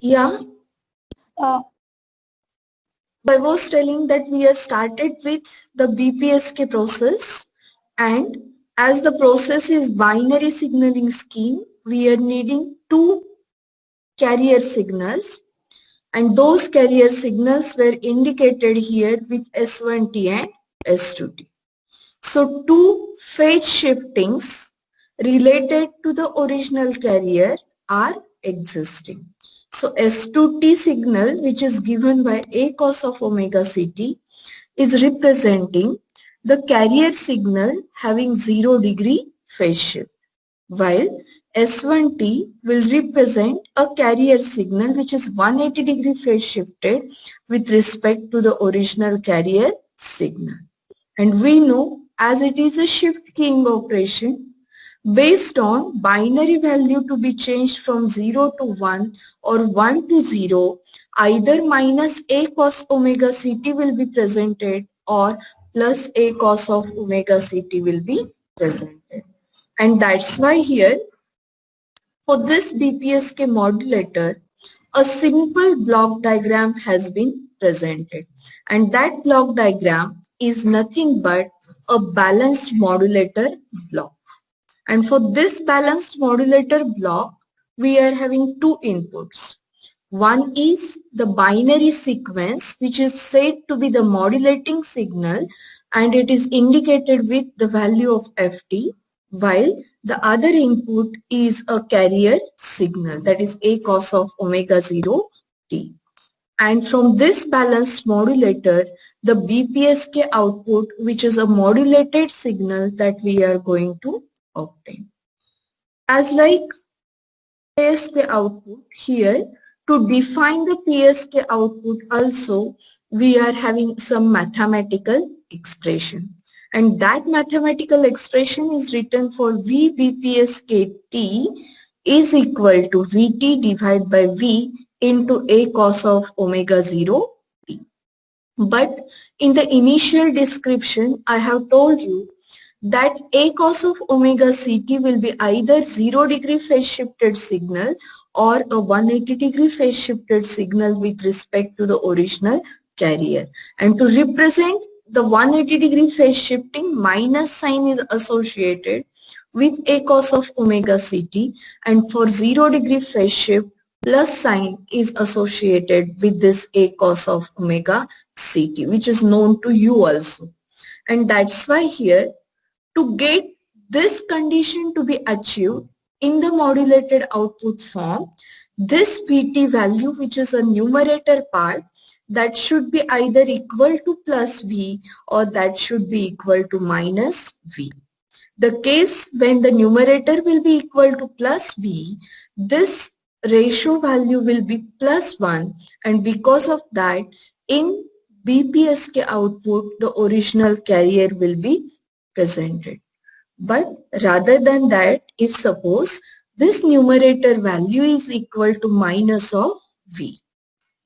Yeah, Uh, I was telling that we have started with the BPSK process, and as the process is binary signaling scheme, we are needing two carrier signals, and those carrier signals were indicated here with S1T and S2T. So two phase shiftings related to the original carrier are existing. So S2T signal, which is given by A cos of omega ct, is representing the carrier signal having 0 degree phase shift, while S1T will represent a carrier signal which is 180-degree phase shifted with respect to the original carrier signal. And we know, as it is a shift keying operation, based on binary value to be changed from 0 to 1 or 1 to 0, either minus A cos omega ct will be presented or plus A cos of omega ct will be presented. And that's why here, for this BPSK modulator, a simple block diagram has been presented. And that block diagram is nothing but a balanced modulator block. And for this balanced modulator block, we are having two inputs. One is the binary sequence, which is said to be the modulating signal, and it is indicated with the value of ft, while the other input is a carrier signal, that is A cos of omega 0 t. And from this balanced modulator, the BPSK output, which is a modulated signal that we are going to obtain. As like PSK output here, to define the PSK output also, we are having some mathematical expression. And that mathematical expression is written for V BPSK T is equal to Vt divided by V into A cos of omega 0 t. But in the initial description, I have told you that A cos of omega ct will be either 0 degree phase shifted signal or a 180-degree phase shifted signal with respect to the original carrier. And to represent the 180-degree phase shifting, minus sign is associated with A cos of omega ct, and for 0 degree phase shift, plus sign is associated with this A cos of omega ct, which is known to you also. And that's why here, to get this condition to be achieved in the modulated output form, this Vt value, which is a numerator part, that should be either equal to plus V or that should be equal to minus V. The case when the numerator will be equal to plus V, this ratio value will be plus 1, and because of that, in BPSK output, the original carrier will be presented. But rather than that, if suppose this numerator value is equal to minus of V,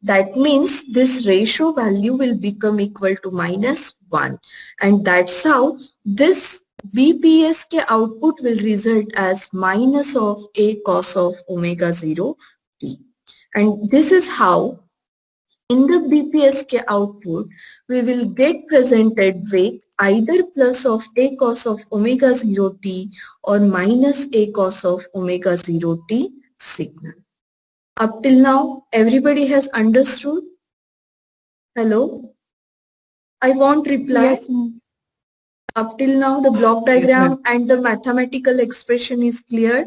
that means this ratio value will become equal to minus 1, and that's how this BPSK output will result as minus of A cos of omega 0 t. And this is how in the BPSK output, we will get presented with either plus of A cos of omega 0 t or minus A cos of omega 0 t signal. Up till now, everybody has understood? Hello? I won't reply. yes, ma'am. Up till now, the block diagram and the mathematical expression is clear?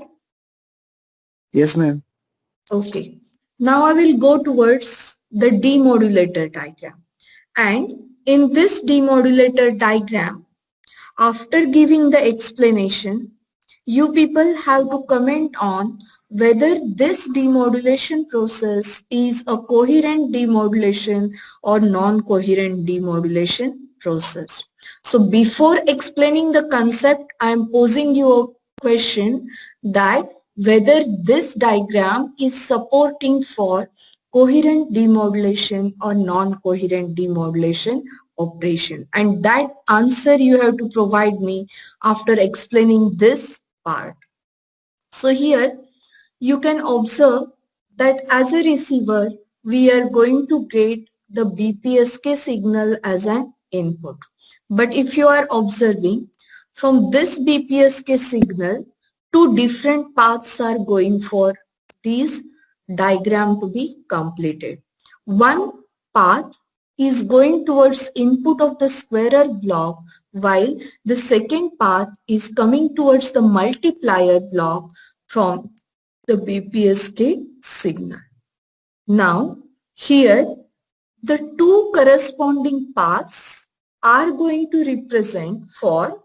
Yes, ma'am. Okay. Now I will go towards the demodulator diagram. And in this demodulator diagram, after giving the explanation, you people have to comment on whether this demodulation process is a coherent demodulation or non-coherent demodulation process. So before explaining the concept, I am posing you a question that whether this diagram is supporting for coherent demodulation or non-coherent demodulation operation, and that answer you have to provide me after explaining this part. So here you can observe that as a receiver, we are going to get the BPSK signal as an input. But if you are observing, from this BPSK signal, two different paths are going for this diagram to be completed. One path is going towards input of the squarer block, while the second path is coming towards the multiplier block from the BPSK signal. Now, here the two corresponding paths are going to represent for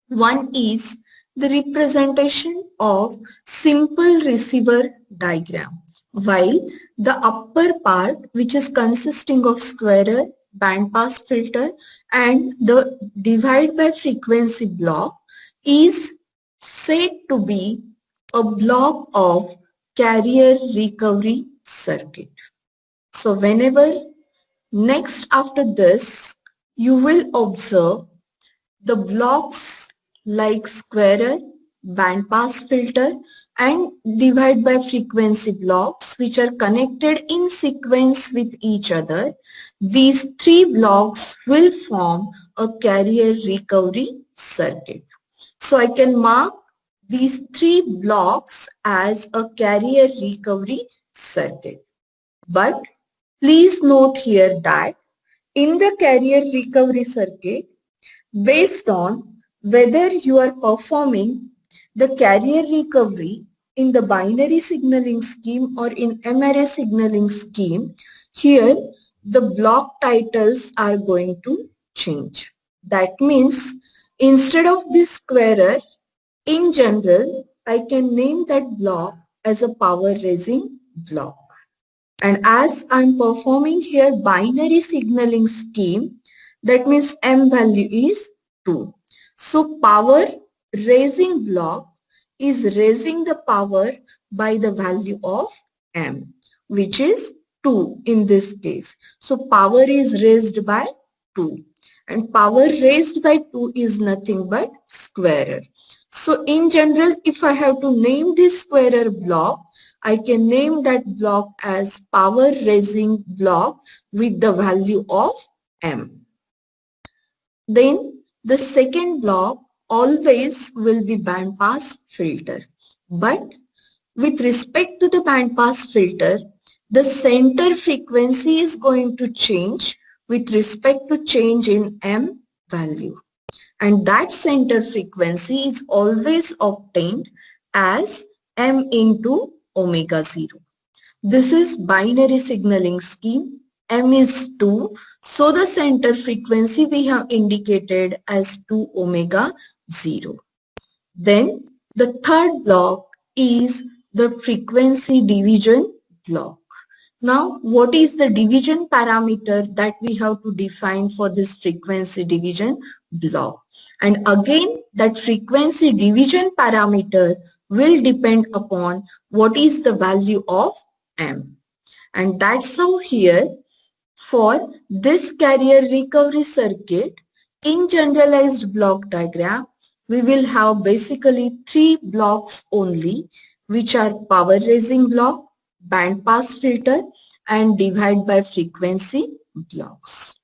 one is the representation of simple receiver diagram, while the upper part, which is consisting of squarer, bandpass filter and the divide by frequency block, is said to be a block of carrier recovery circuit. So whenever next after this, you will observe the blocks like squarer, bandpass filter and divide by frequency blocks which are connected in sequence with each other. These three blocks will form a carrier recovery circuit. So I can mark these three blocks as a carrier recovery circuit. But please note here that in the carrier recovery circuit, based on whether you are performing the carrier recovery in the binary signaling scheme or in M-array signaling scheme, here the block titles are going to change. That means instead of this squarer, in general, I can name that block as a power raising block. And as I'm performing here binary signaling scheme, that means M value is 2. So power raising block is raising the power by the value of M, which is 2 in this case. So power is raised by 2. And power raised by 2 is nothing but squarer. So in general, if I have to name this squarer block, I can name that block as power raising block with the value of M. Then the second block always will be bandpass filter. But with respect to the bandpass filter, the center frequency is going to change with respect to change in M value. And that center frequency is always obtained as M into omega 0. This is binary signaling scheme. M is 2. So the center frequency we have indicated as 2 omega 0. Then the third block is the frequency division block. Now, what is the division parameter that we have to define for this frequency division block? And again, that frequency division parameter will depend upon what is the value of M. And that's how here, for this carrier recovery circuit, in generalized block diagram, we will have basically 3 blocks only, which are power raising block, bandpass filter and divide by frequency blocks.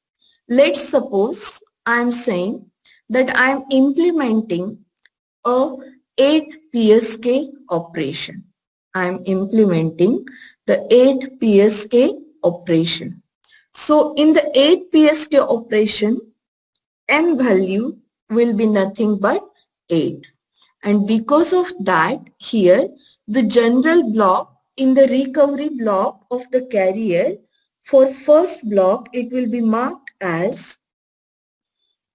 Let's suppose I am saying that I am implementing a 8 PSK operation. I am implementing the 8 PSK operation. So in the 8 PSK operation, M value will be nothing but 8. And because of that, here the general block in the recovery block of the carrier, for first block, it will be marked as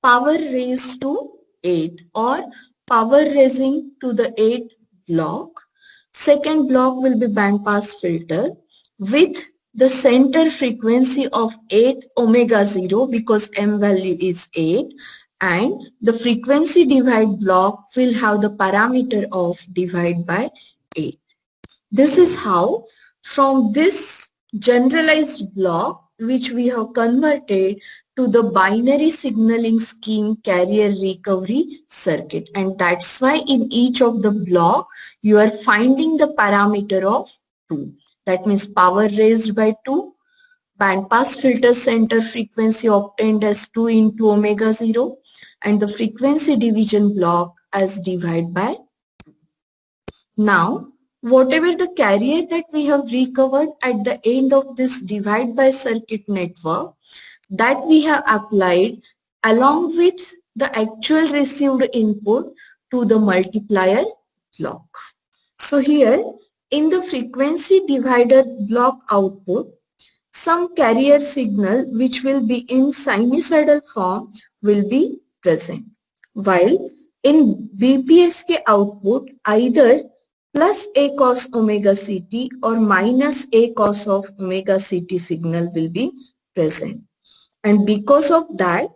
power raised to 8 or power raising to the 8 block. Second block will be bandpass filter with the center frequency of 8 omega 0 because M value is 8, and the frequency divide block will have the parameter of divide by 8. This is how from this generalized block which we have converted to the binary signaling scheme carrier recovery circuit, and that's why in each of the block you are finding the parameter of 2. That means power raised by 2. Band pass filter center frequency obtained as 2 into omega 0, and the frequency division block as divided by. Now, whatever the carrier that we have recovered at the end of this divide by circuit network, that we have applied along with the actual received input to the multiplier block. So here in the frequency divider block output, some carrier signal which will be in sinusoidal form will be present. While in BPSK output, either plus A cos omega CT or minus A cos of omega CT signal will be present. And because of that,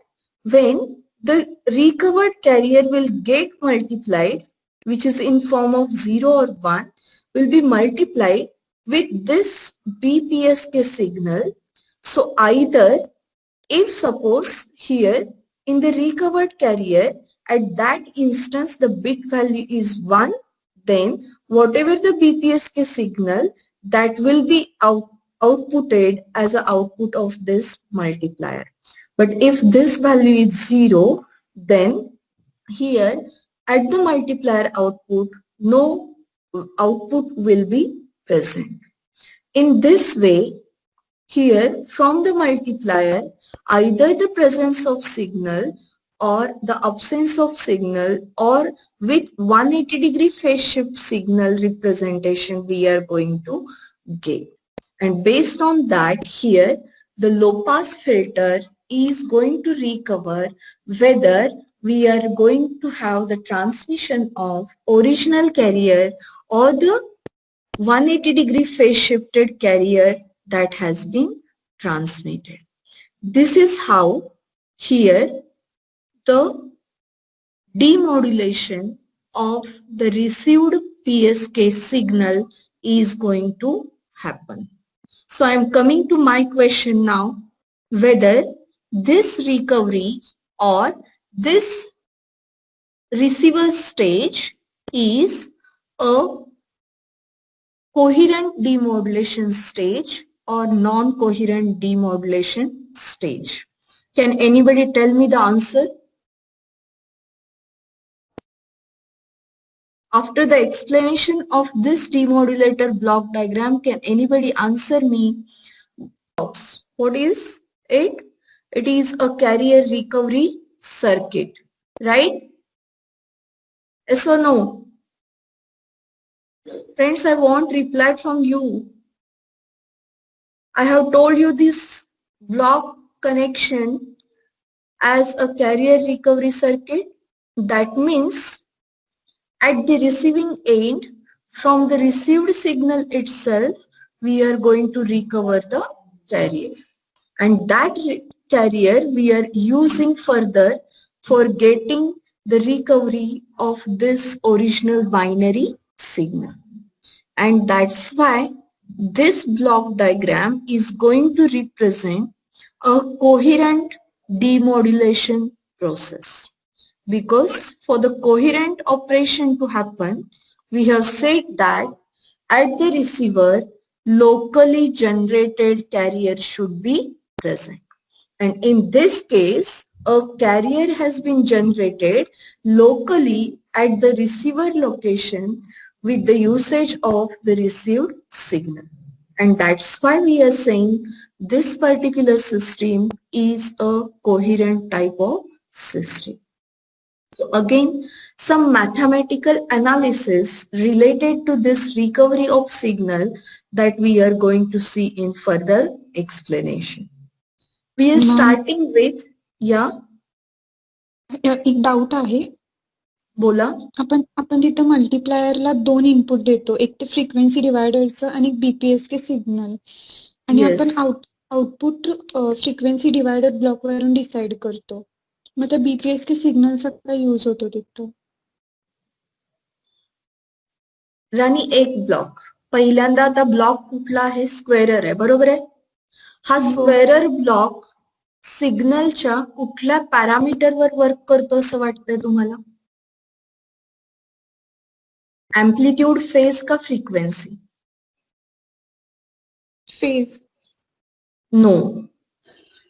when the recovered carrier will get multiplied, which is in form of 0 or 1, will be multiplied with this BPSK signal. So either if suppose here in the recovered carrier at that instance the bit value is 1, then whatever the BPSK signal that will be outputted as an output of this multiplier. But if this value is 0, then here at the multiplier output, no output will be present. In this way, here from the multiplier, either the presence of signal or the absence of signal or with 180-degree phase shift signal representation we are going to get. And based on that, here the low pass filter is going to recover whether we are going to have the transmission of original carrier or the 180-degree phase shifted carrier that has been transmitted. This is how here the demodulation of the received PSK signal is going to happen. So I am coming to my question now, whether this recovery or this receiver stage is a coherent demodulation stage or non-coherent demodulation stage. Can anybody tell me the answer? After the explanation of this demodulator block diagram, can anybody answer me? What is it? It is a carrier recovery circuit, right? Yes or no? Friends, I want reply from you. I have told you this block connection as a carrier recovery circuit. That means at the receiving end, from the received signal itself, we are going to recover the carrier. And that carrier we are using further for getting the recovery of this original binary signal. And that's why this block diagram is going to represent a coherent demodulation process. Because for the coherent operation to happen, we have said that at the receiver, locally generated carrier should be present. And in this case, a carrier has been generated locally at the receiver location with the usage of the received signal. And that's why we are saying this particular system is a coherent type of system. So again, some mathematical analysis related to this recovery of signal that we are going to see in further explanation. We are starting with, yeah. एक doubt आहे. बोला. आपण तिथे मल्टिप्लायरला 2 input देतो, एक ते frequency डिवायडरचं आणि BPSK signal, आणि आपण आउटपुट फ्रिक्वेन्सी डिवायडर ब्लॉकवरून डिसाइड करतो. मग त्या बीपीएसके सिग्नलचा काय यूज होतो तिथं? राणी, एक ब्लॉक पहिल्यांदा आता ब्लॉक कुठला आहे? स्क्वेअरर आहे, बरोबर आहे. हा स्क्वेअरर ब्लॉक सिग्नलच्या कुठल्या पॅरामीटरवर वर्क करतो असं वाटतंय तुम्हाला? एम्प्लिट्यूड, फेज का frequency? phase. No,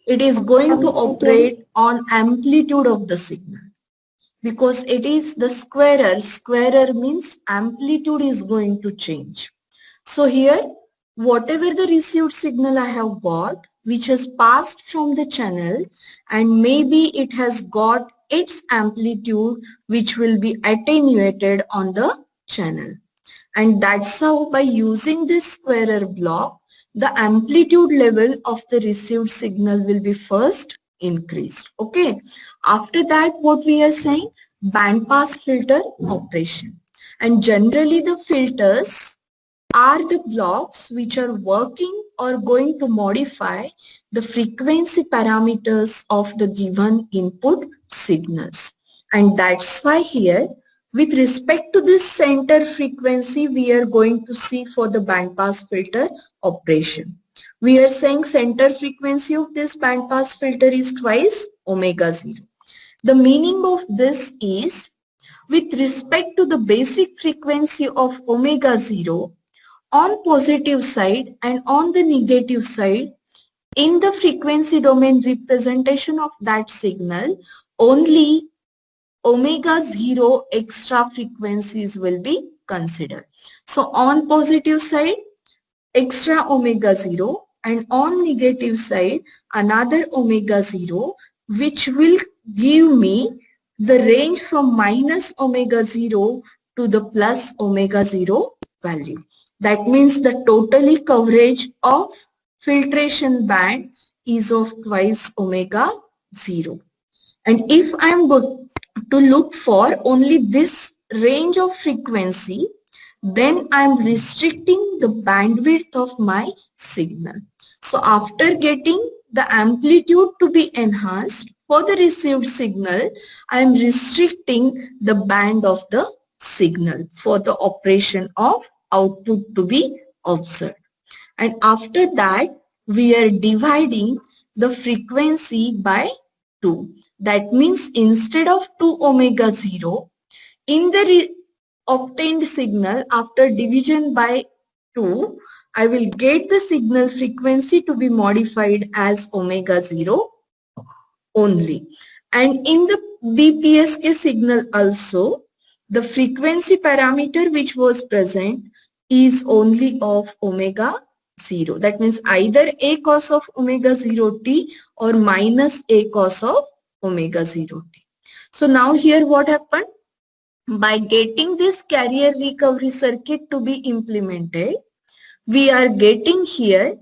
it is going to operate on amplitude of the signal because it is the squarer. Squarer means amplitude is going to change. So here, whatever the received signal I have got, which has passed from the channel, and maybe it has got its amplitude which will be attenuated on the channel. And that's how, by using this squarer block, the amplitude level of the received signal will be first increased. Okay. After that, what we are saying? Band pass filter operation. And generally the filters are the blocks which are working or going to modify the frequency parameters of the given input signals. And that's why here, with respect to this center frequency, we are going to see for the band pass filter operation. We are saying center frequency of this band pass filter is twice omega 0. The meaning of this is, with respect to the basic frequency of omega 0, on positive side and on the negative side, in the frequency domain representation of that signal, only omega 0 extra frequencies will be considered. So on positive side, extra omega 0, and on negative side, another omega 0, which will give me the range from minus omega 0 to the plus omega 0 value. That means the totally coverage of filtration band is of twice omega 0. And if I am going to look for only this range of frequency, then I am restricting the bandwidth of my signal. So after getting the amplitude to be enhanced for the received signal, I am restricting the band of the signal for the operation of output to be observed. And after that, we are dividing the frequency by 2. That means instead of 2 omega 0, in the obtained signal after division by 2, I will get the signal frequency to be modified as omega 0 only. And in the BPSK signal also, the frequency parameter which was present is only of omega 0. That means either a cos of omega 0 t or minus a cos of omega 0 t. So now here what happened? By getting this carrier recovery circuit to be implemented, we are getting here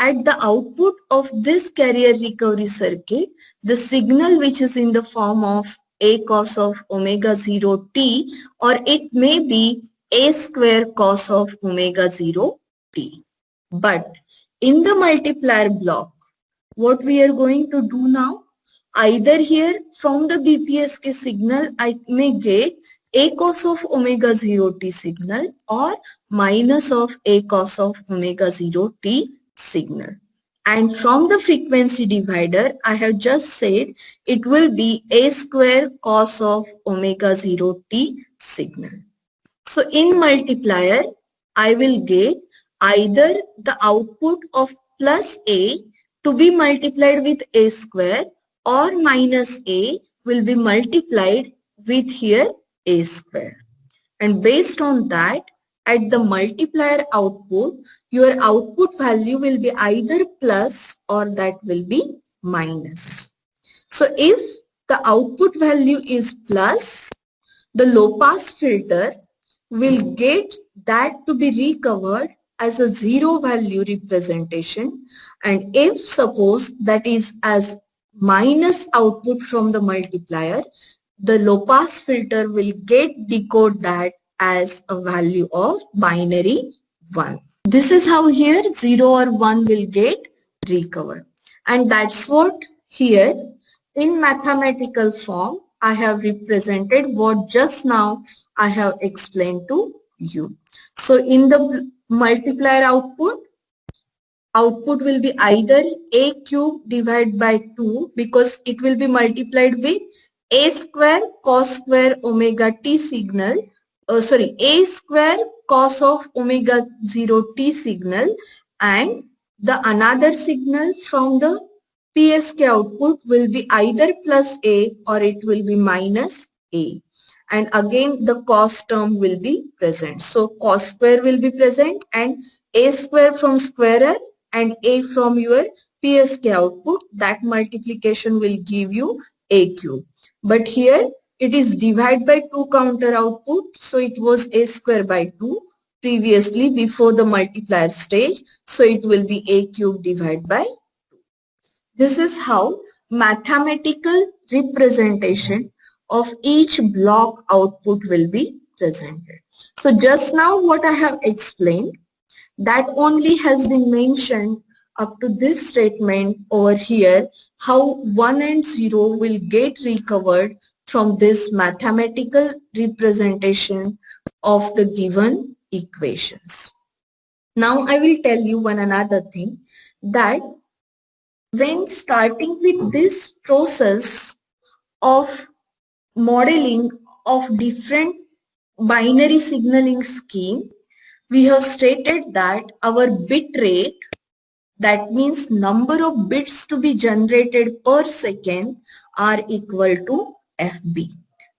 at the output of this carrier recovery circuit, the signal which is in the form of a cos of omega 0 t, or it may be a square cos of omega 0 t. But in the multiplier block, what we are going to do now, either here from the BPSK signal, I may get a cos of omega 0 t signal or minus of a cos of omega 0 t signal. And from the frequency divider, I have just said it will be a square cos of omega 0 t signal. So in multiplier, I will get either the output of plus a to be multiplied with a square or minus a will be multiplied with here a square. And based on that, at the multiplier output, your output value will be either plus or that will be minus. So if the output value is plus, the low pass filter will get that to be recovered as a zero value representation, and if suppose that is as minus output from the multiplier, the low pass filter will decode that as a value of binary 1. This is how here 0 or 1 will get recovered, and that's what here in mathematical form I have represented what just now I have explained to you. So in the multiplier output will be either a cube divided by 2 because it will be multiplied with a square cos square omega t signal, a square cos of omega 0 t signal, and the another signal from the PSK output will be either plus A or it will be minus A. And again the cos term will be present. So cos square will be present and A square from squarer and A from your PSK output, that multiplication will give you A cube. But here it is divide by 2 counter output, so it was A square by 2 previously before the multiplier stage, so it will be A cube divided by 2. This is how mathematical representation of each block output will be presented. So just now what I have explained, that only has been mentioned up to this statement over here, how 1 and 0 will get recovered from this mathematical representation of the given equations. Now I will tell you one another thing, that when starting with this process of modeling of different binary signaling scheme, we have stated that our bit rate, that means number of bits to be generated per second, are equal to FB,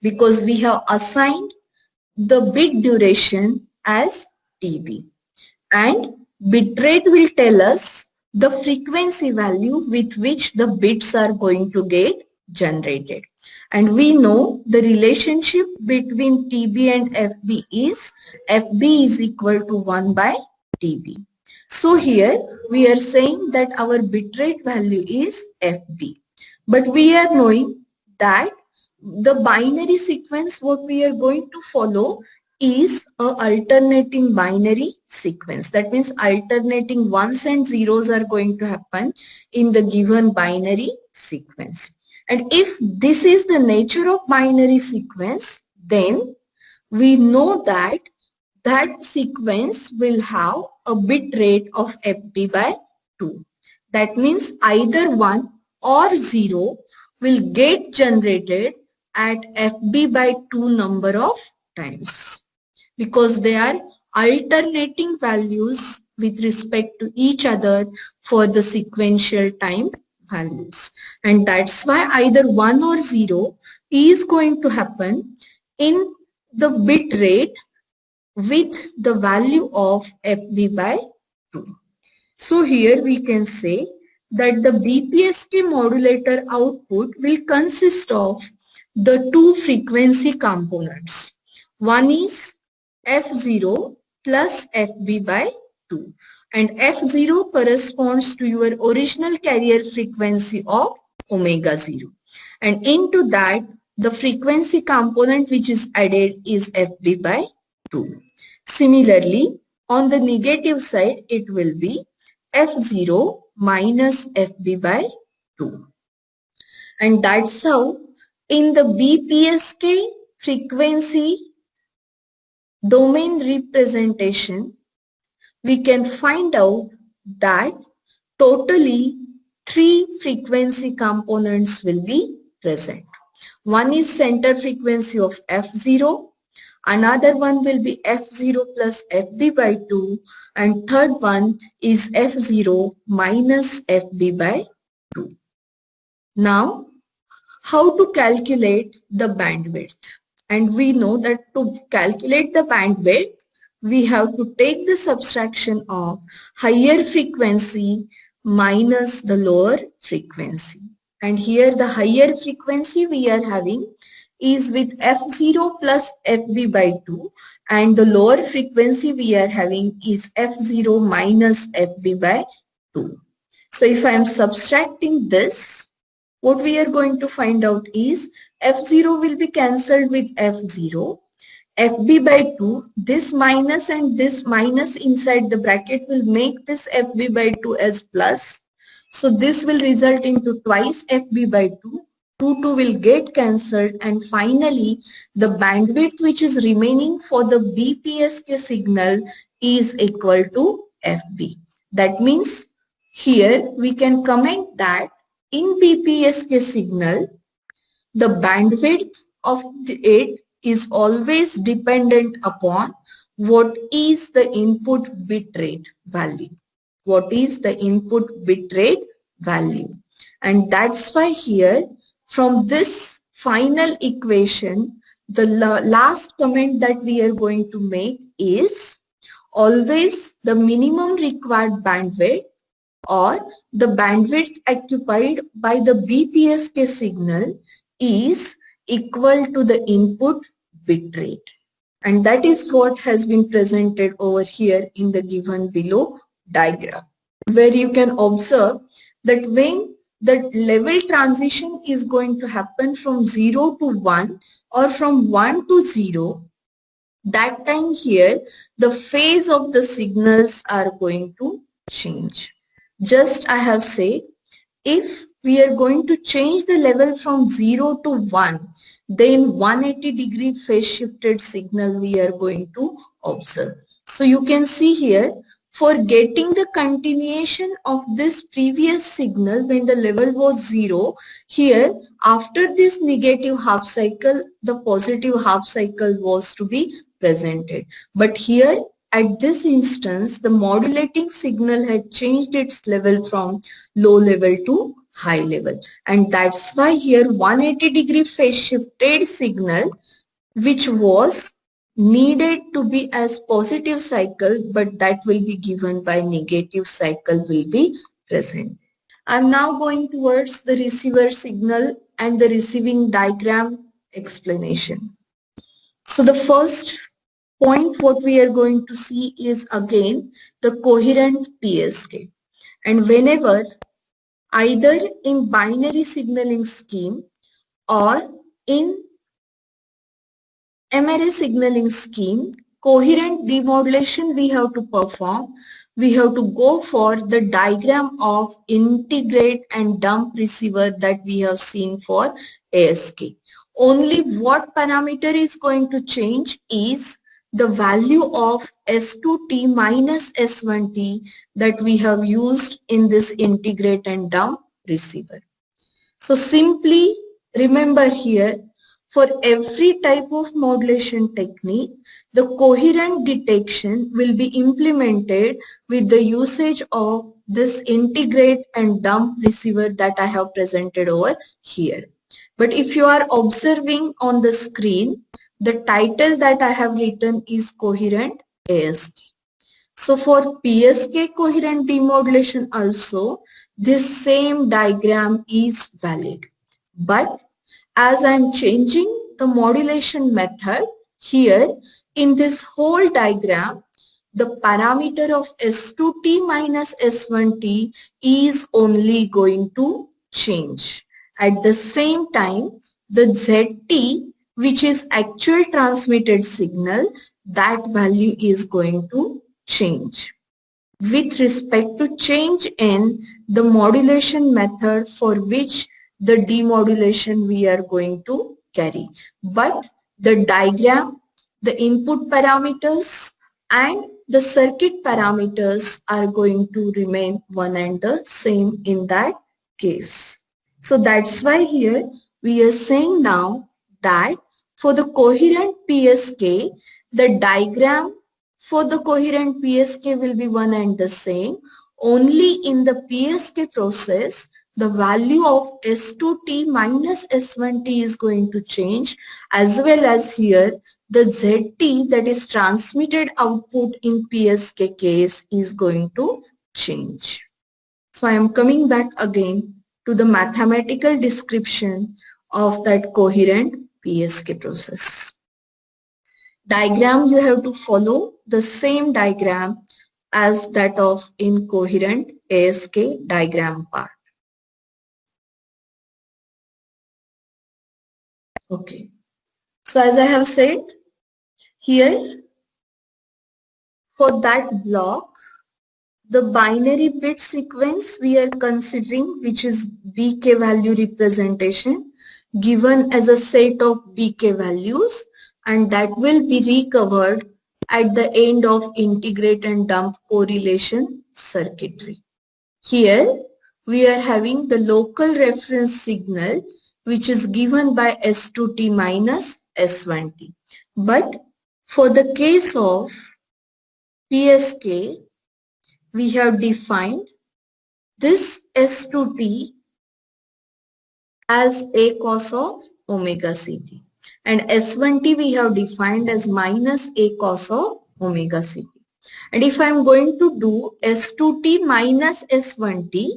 because we have assigned the bit duration as TB, and bit rate will tell us the frequency value with which the bits are going to get generated. And we know the relationship between TB and FB is FB is equal to 1 by TB. So here we are saying that our bitrate value is FB. But we are knowing that the binary sequence what we are going to follow is a alternating binary sequence. That means alternating ones and zeros are going to happen in the given binary sequence. And if this is the nature of binary sequence, then we know that that sequence will have a bit rate of FB by 2. That means either 1 or 0 will get generated at FB by 2 number of times, because they are alternating values with respect to each other for the sequential time values. And that's why either 1 or 0 is going to happen in the bit rate with the value of FB by 2. So here we can say that the BPSK modulator output will consist of the two frequency components. One is F0 plus FB by 2. And F0 corresponds to your original carrier frequency of omega 0. And into that, the frequency component which is added is FB by 2. Similarly, on the negative side, it will be F0 minus FB by 2. And that's how in the BPSK frequency domain representation, we can find out that totally 3 frequency components will be present. One is center frequency of F0, another one will be F0 plus FB by 2, and third one is F0 minus FB by 2. Now, how to calculate the bandwidth? And we know that to calculate the bandwidth, we have to take the subtraction of higher frequency minus the lower frequency. And here the higher frequency we are having is with F0 plus FB by 2, and the lower frequency we are having is F0 minus FB by 2. So if I am subtracting this, what we are going to find out is F0 will be cancelled with F0, FB by 2, this minus and this minus inside the bracket will make this FB by 2 as plus. So this will result into twice FB by 2. 2 will get cancelled, and finally the bandwidth which is remaining for the BPSK signal is equal to FB. That means here we can comment that in BPSK signal, the bandwidth of it is always dependent upon what is the input bit rate value. what is the input bitrate value. And that's why here from this final equation, the last comment that we are going to make is always the minimum required bandwidth or the bandwidth occupied by the BPSK signal is equal to the input bit rate. And that is what has been presented over here in the given below diagram, where you can observe that when the level transition is going to happen from 0 to 1 or from 1 to 0, that time here the phase of the signals are going to change. Just I have said, if we are going to change the level from 0 to 1, then 180-degree phase shifted signal we are going to observe. So you can see here, for getting the continuation of this previous signal when the level was 0, here after this negative half cycle, the positive half cycle was to be presented. But here at this instance, the modulating signal had changed its level from low level to high level. And that's why here 180-degree phase shifted signal, which was needed to be as positive cycle, but that will be given by negative cycle will be present. I'm now going towards the receiver signal and the receiving diagram explanation. So the first point what we are going to see is again the coherent PSK. And whenever either in binary signaling scheme or in MRA signaling scheme, coherent demodulation we have to perform. We have to go for the diagram of integrate and dump receiver that we have seen for ASK. Only what parameter is going to change is the value of S2T minus S1T that we have used in this integrate and dump receiver. So simply remember here, for every type of modulation technique, the coherent detection will be implemented with the usage of this integrate and dump receiver that I have presented over here. But if you are observing on the screen, the title that I have written is coherent ASK. So for PSK coherent demodulation also, this same diagram is valid. But as I am changing the modulation method, here in this whole diagram, the parameter of S2T minus S1T is only going to change. At the same time, the ZT, which is actual transmitted signal, that value is going to change. With respect to change in the modulation method for which the demodulation we are going to carry. But the diagram, the input parameters and the circuit parameters are going to remain one and the same in that case. So that's why here we are saying now that for the coherent PSK, the diagram for the coherent PSK will be one and the same. Only in the PSK process, the value of S2T minus S1T is going to change, as well as here the ZT, that is transmitted output in PSK case, is going to change. So I am coming back again to the mathematical description of that coherent PSK process. Diagram, you have to follow the same diagram as that of incoherent ASK diagram part. Okay. So as I have said, here for that block, the binary bit sequence we are considering, which is BK value representation, given as a set of BK values, and that will be recovered at the end of integrate and dump correlation circuitry. Here we are having the local reference signal, which is given by S2T minus S1T. But for the case of PSK, we have defined this S2T as A cos of omega Ct. And S1T we have defined as minus A cos of omega Ct. And if I am going to do S2T minus S1T,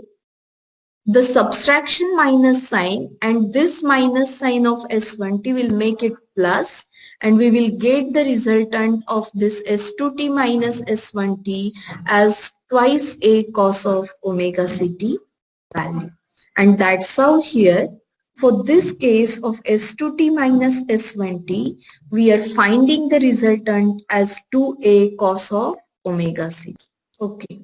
the subtraction minus sign and this minus sign of S1T will make it plus, and we will get the resultant of this S2T minus S1T as twice A cos of omega Ct value. And that's how here for this case of S2T minus S1T, we are finding the resultant as 2A cos of omega Ct. Okay.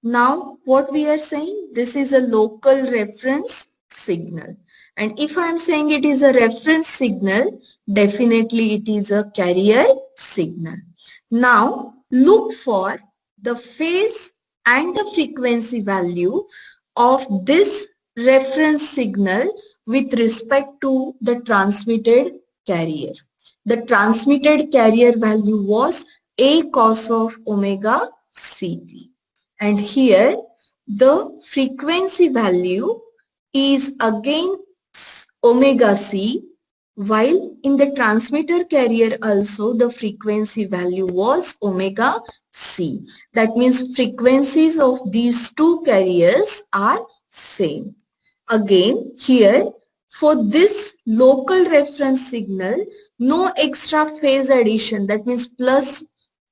Now what we are saying, this is a local reference signal. And if I am saying it is a reference signal, definitely it is a carrier signal. Now look for the phase and the frequency value of this reference signal with respect to the transmitted carrier. The transmitted carrier value was A cos of omega Ct. And here the frequency value is again omega C, while in the transmitter carrier also the frequency value was omega C. That means frequencies of these two carriers are same. Again here for this local reference signal, no extra phase addition, that means plus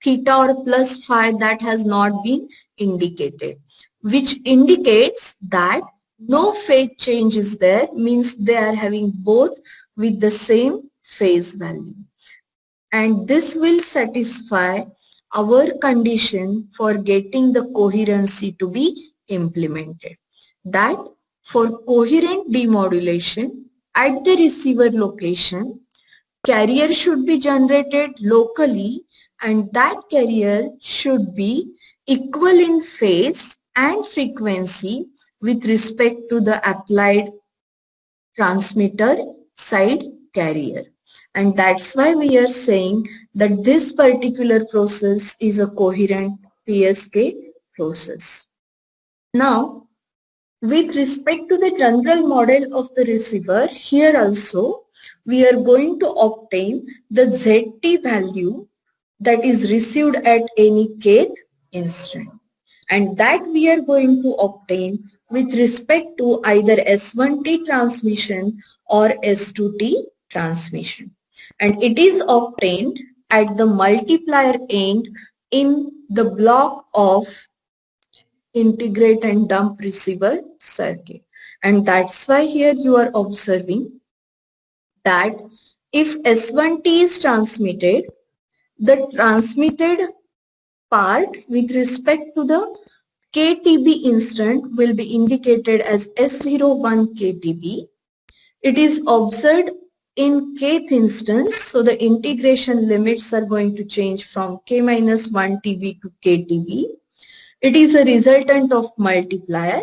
theta or plus phi, that has not been indicated, which indicates that no phase change is there, means they are having both with the same phase value. And this will satisfy our condition for getting the coherency to be implemented. That for coherent demodulation at the receiver location, carrier should be generated locally and that carrier should be equal in phase and frequency with respect to the applied transmitter side carrier. And that's why we are saying that this particular process is a coherent PSK process. Now, with respect to the general model of the receiver, here also we are going to obtain the ZT value that is received at any kth instant. And that we are going to obtain with respect to either S1T transmission or S2T transmission. And it is obtained at the multiplier end in the block of integrate and dump receiver circuit. And that's why here you are observing that if S1T is transmitted, the transmitted part with respect to the KTB instant will be indicated as S01 KTB. It is observed in kth instance, so the integration limits are going to change from K minus 1 TB to KTB. It is a resultant of multiplier.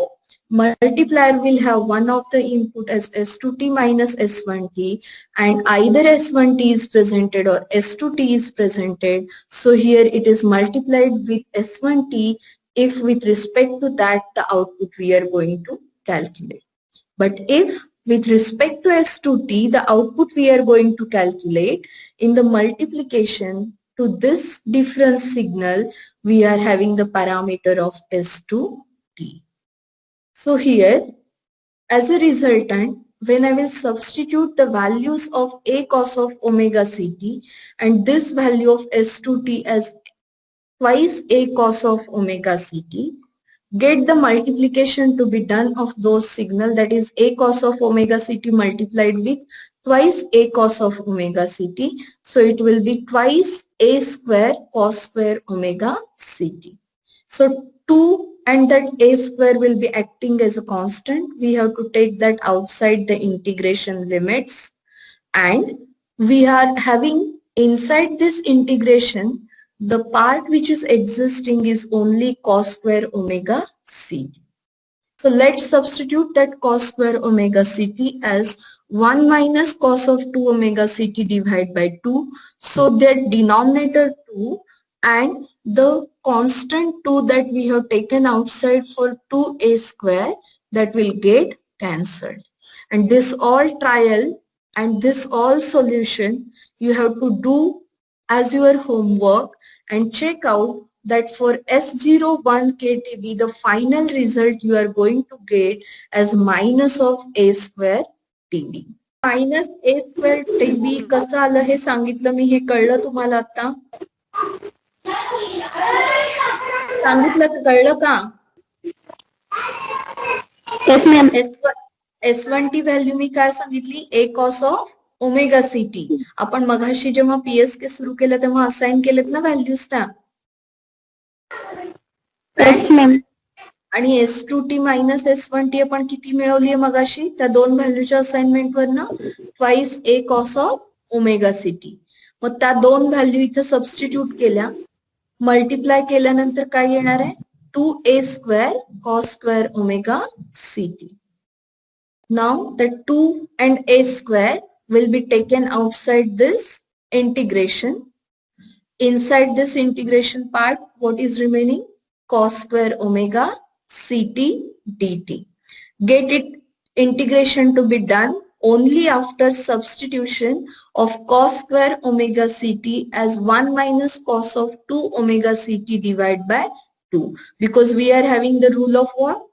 Multiplier will have one of the input as S2T minus S1T, and either S1T is presented or S2T is presented. So here it is multiplied with S1T if with respect to that the output we are going to calculate. But if with respect to S2T the output we are going to calculate in the multiplication to this difference signal, we are having the parameter of S2T. So here, as a resultant, when I will substitute the values of A cos of omega Ct and this value of S2T as twice A cos of omega Ct, get the multiplication to be done of those signal, that is A cos of omega Ct multiplied with twice A cos of omega Ct. So it will be twice A square cos square omega Ct. So 2 and that A square will be acting as a constant. We have to take that outside the integration limits, and we are having inside this integration the part which is existing is only cos square omega Ct. So let's substitute that cos square omega Ct as 1 minus cos of 2 omega Ct divided by 2. So that denominator 2 and the constant 2 that we have taken outside for 2a square, that will get cancelled. And this all trial and this all solution you have to do as your homework and check out that for S01 KTB the final result you are going to get as minus of a square TB. Minus A square TB कसं आलं हे सांगितलं मी, हे कळलं तुम्हाला आता? सांगितलं, कळलं का? Yes ma'am. S1T value मी काय सांगितली? A cos of omega c t. आपण मगाशी जेव्हा पीएसके सुरू केलं तेव्हा असाइन केलेत ना व्हॅल्यूज त्या. Yes ma'am. आणि S2T मायनस S1T आपण किती मिळवलीये मगाशी त्या दोन व्हॅल्यूच्या असाइनमेंट वरनं? Twice a cos of omega c t. मग त्या दोन व्हॅल्यू इथं सबस्टिट्यूट केल्या, मल्टिप्लाय केल्यानंतर काय येणार आहे? 2a square cos square omega ct. Now the 2 and a square will be taken outside this integration. Inside this integration part, what is remaining? Cos square omega ct dt. Get it integration to be done only after substitution of cos square omega ct as 1 minus cos of 2 omega ct divided by 2. Because we are having the rule of what?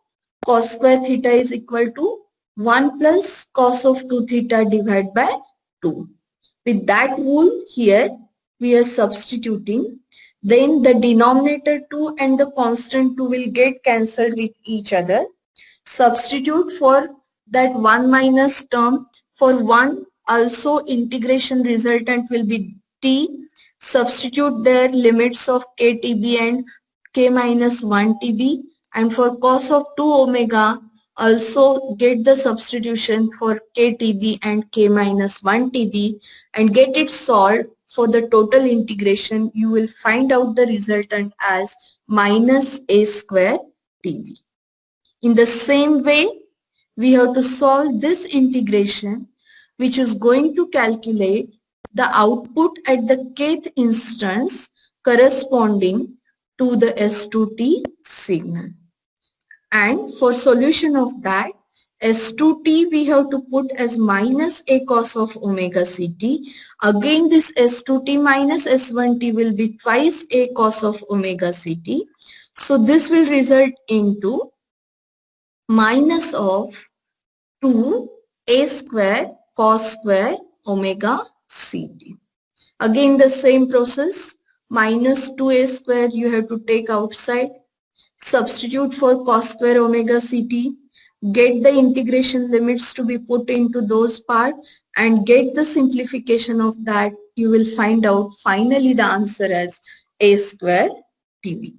Cos square theta is equal to 1 plus cos of 2 theta divided by 2. With that rule here, we are substituting. Then the denominator 2 and the constant 2 will get cancelled with each other. Substitute for that 1 minus term. For 1 also integration resultant will be t. Substitute their limits of ktb and k minus 1 tb, and for cos of 2 omega also get the substitution for ktb and k minus 1 tb and get it solved. For the total integration you will find out the resultant as minus a square tb. In the same way we have to solve this integration, which is going to calculate the output at the kth instance corresponding to the S2T signal. And for solution of that, S2T we have to put as minus a cos of omega ct. Again this S2T minus S1T will be twice a cos of omega ct. So this will result into minus of 2 a square cos square omega ct. Again the same process. Minus 2a square you have to take outside, substitute for cos square omega ct, get the integration limits to be put into those parts and get the simplification of that. You will find out finally the answer as a square tb.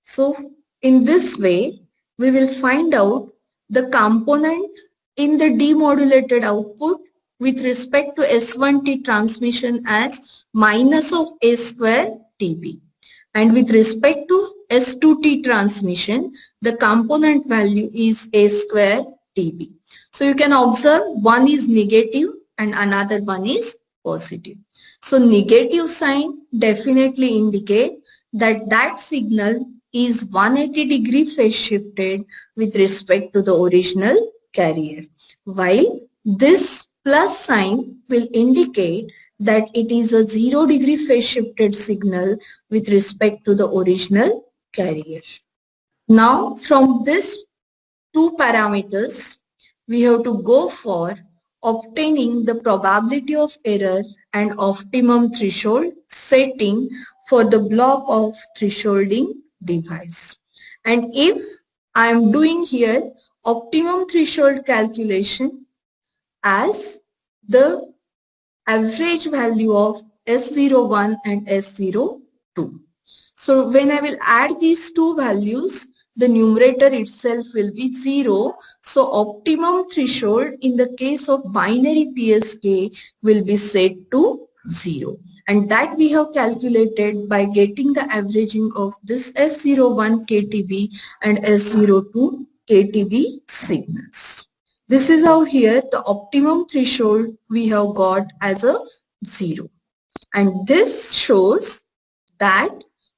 So in this way we will find out the component in the demodulated output with respect to S1T transmission as minus of a square tb, and with respect to S2T transmission the component value is a square tb. So you can observe one is negative and another one is positive. So negative sign definitely indicate that that signal is 180-degree phase shifted with respect to the original carrier, while this plus sign will indicate that it is a 0-degree phase shifted signal with respect to the original carrier. Now from these two parameters we have to go for obtaining the probability of error and optimum threshold setting for the block of thresholding device. And if I am doing here optimum threshold calculation as the average value of S01 and S02. So when I will add these two values, the numerator itself will be 0. So optimum threshold in the case of binary PSK will be set to 0. And that we have calculated by getting the averaging of this S01 KTB and S02 KTB signals. This is how here the optimum threshold we have got as a 0. And this shows that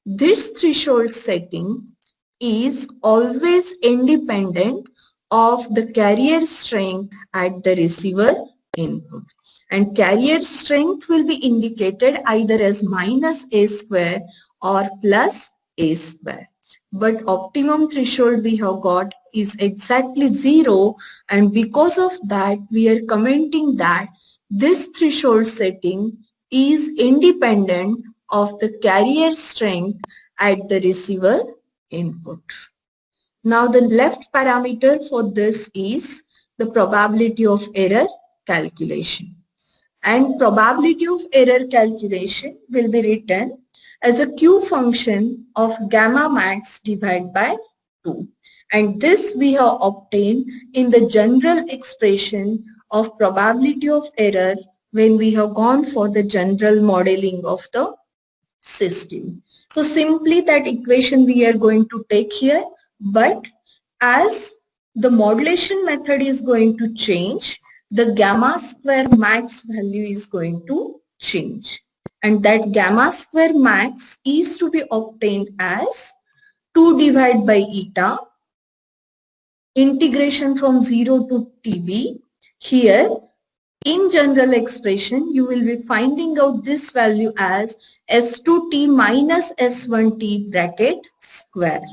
this threshold setting is always independent of the carrier strength at the receiver input. And carrier strength will be indicated either as minus A square or plus A square. But optimum threshold we have got is exactly 0, and because of that we are commenting that this threshold setting is independent of the carrier strength at the receiver input. Now the left parameter for this is the probability of error calculation. And probability of error calculation will be written as a Q function of gamma max divided by 2. And this we have obtained in the general expression of probability of error when we have gone for the general modeling of the system. So simply that equation we are going to take here, but as the modulation method is going to change, the gamma square max value is going to change. And that gamma square max is to be obtained as 2 divided by eta, integration from 0 to TB. Here, in general expression, you will be finding out this value as S2T minus S1T bracket square.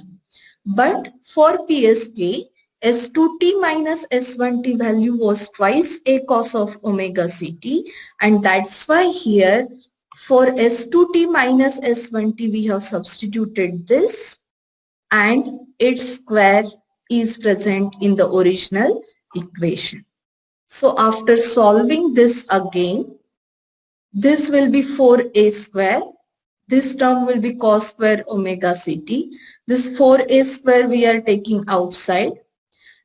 But for PSK, S2T minus S1T value was twice A cos of omega Ct, and that's why here for S2T minus S1T we have substituted this, and its square is present in the original equation. So after solving this again, this will be 4A square. This term will be cos square omega Ct. This 4A square we are taking outside.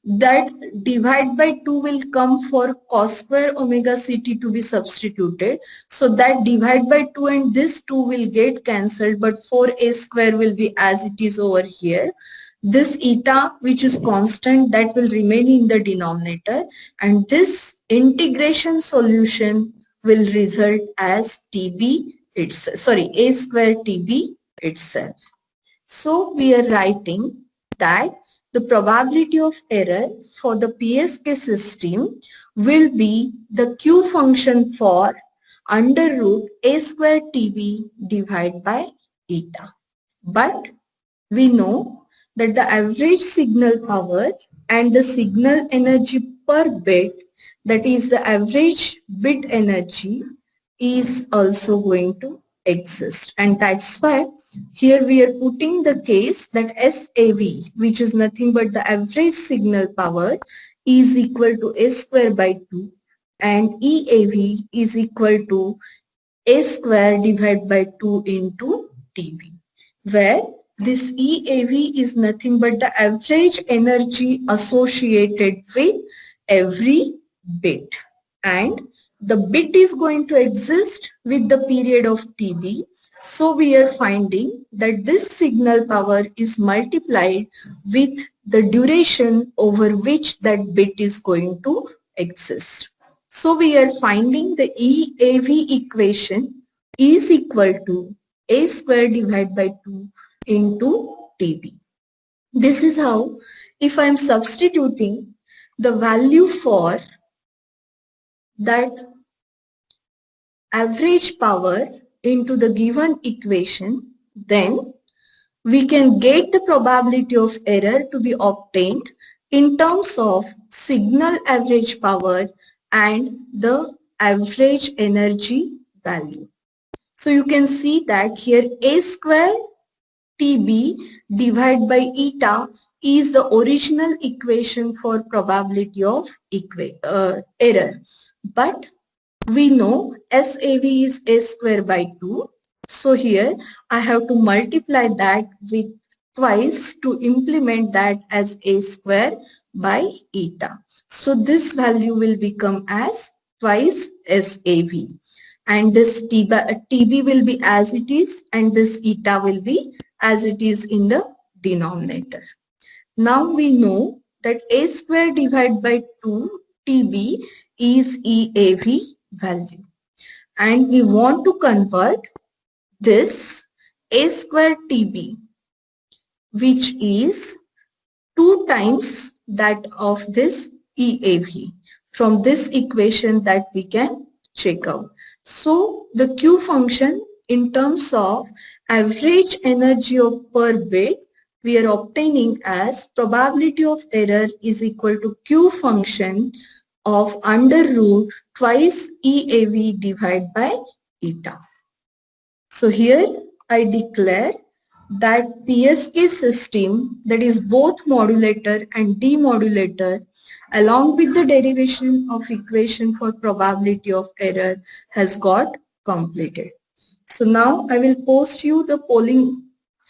That divide by 2 will come for cos square omega Ct to be substituted. So that divide by 2 and this 2 will get cancelled, but 4A square will be as it is over here. This eta, which is constant, that will remain in the denominator, and this integration solution will result as TB itself, sorry, A square TB itself. So we are writing that the probability of error for the PSK system will be the Q function for under root A square TB divided by eta. But we know that the average signal power and the signal energy per bit, that is the average bit energy, is also going to exist. And that's why here we are putting the case that SAV, which is nothing but the average signal power, is equal to A square by 2, and EAV is equal to A square divided by 2 into TB, where this EAV is nothing but the average energy associated with every bit, and the bit is going to exist with the period of TB. So we are finding that this signal power is multiplied with the duration over which that bit is going to exist. So we are finding the EAV equation is equal to A square divided by 2 into TB. This is how, if I am substituting the value for that average power into the given equation, then we can get the probability of error to be obtained in terms of signal average power and the average energy value. So you can see that here A square TB divided by eta is the original equation for probability of error. But we know SAV is A square by 2. So here I have to multiply that with twice to implement that as A square by eta. So this value will become as twice SAV. And this TB will be as it is, and this eta will be as it is in the denominator. Now we know that A square divided by 2 TB is EAV value. And we want to convert this A square TB, which is 2 times that of this EAV. From this equation that we can check out. So the Q function in terms of average energy of per bit, we are obtaining as probability of error is equal to Q function of under root twice EAV divided by eta. So here I declare that PSK system, that is both modulator and demodulator, along with the derivation of equation for probability of error, has got completed. So now I will post you the polling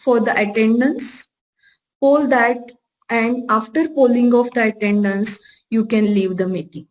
for the attendance. Poll that, and after polling of the attendance, you can leave the meeting.